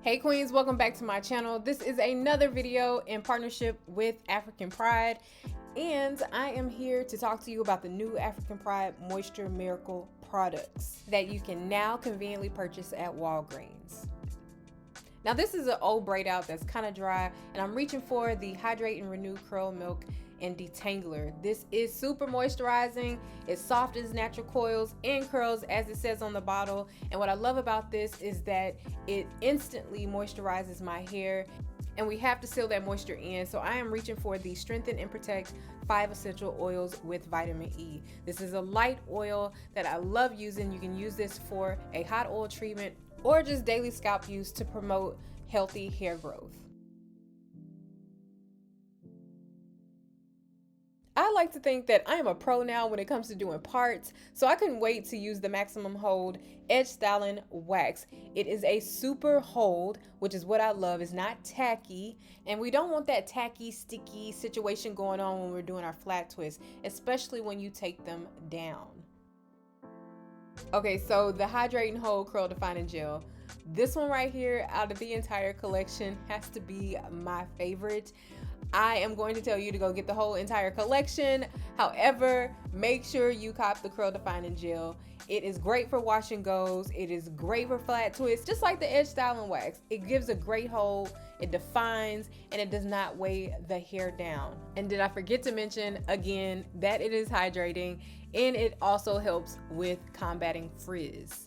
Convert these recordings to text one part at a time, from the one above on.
Hey Queens, welcome back to my channel. This is another video in partnership with African Pride, and I am here to talk to you about the new African Pride Moisture Miracle products that you can now conveniently purchase at Walgreens. Now this is an old braid out that's kind of dry, and I'm reaching for the Hydrate and Renew Curl Milk and Detangler. This is super moisturizing. It softens natural coils and curls as it says on the bottle. And what I love about this is that it instantly moisturizes my hair, and we have to seal that moisture in. So I am reaching for the Strengthen and Protect 5 essential oils with vitamin E. This is a light oil that I love using. You can use this for a hot oil treatment or just daily scalp use to promote healthy hair growth. I like to think that I am a pro now when it comes to doing parts, so I couldn't wait to use the Maximum Hold Edge Styling Wax. It is a super hold, which is what I love. It's not tacky, and we don't want that tacky, sticky situation going on when we're doing our flat twists, especially when you take them down. Okay, so the Hydrate and Hold Curl Defining Gel. This one right here out of the entire collection has to be my favorite. I am going to tell you to go get the whole entire collection. However, make sure you cop the Curl Defining Gel. It is great for wash and goes. It is great for flat twists, just like the Edge Styling Wax. It gives a great hold, it defines, and it does not weigh the hair down. And did I forget to mention again that it is hydrating, and it also helps with combating frizz.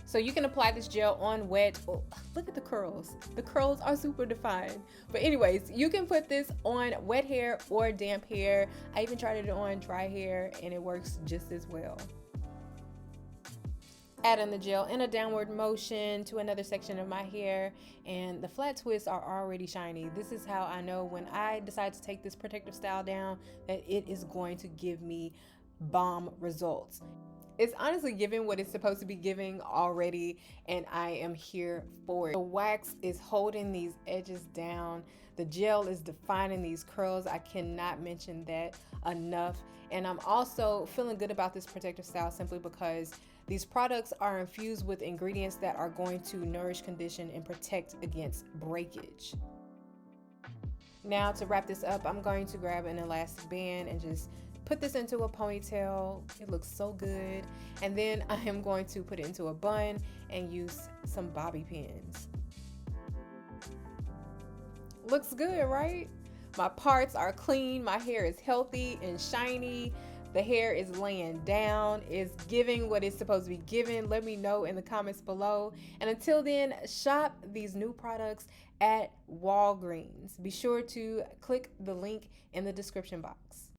So you can apply this gel on wet. Oh, look at the curls. The curls are super defined. But anyways, you can put this on wet hair or damp hair. I even tried it on dry hair and it works just as well. Add in the gel in a downward motion to another section of my hair, and the flat twists are already shiny. This is how I know when I decide to take this protective style down that it is going to give me bomb results. It's honestly giving what it's supposed to be giving already, and I am here for it. The wax is holding these edges down. The gel is defining these curls. I cannot mention that enough. And I'm also feeling good about this protective style simply because these products are infused with ingredients that are going to nourish, condition, and protect against breakage. Now to wrap this up, I'm going to grab an elastic band and just put this into a ponytail. It looks so good. And then I am going to put it into a bun and use some bobby pins. Looks good, right? My parts are clean. My hair is healthy and shiny. The hair is laying down. It's giving what it's supposed to be giving. Let me know in the comments below. And until then, shop these new products at Walgreens. Be sure to click the link in the description box.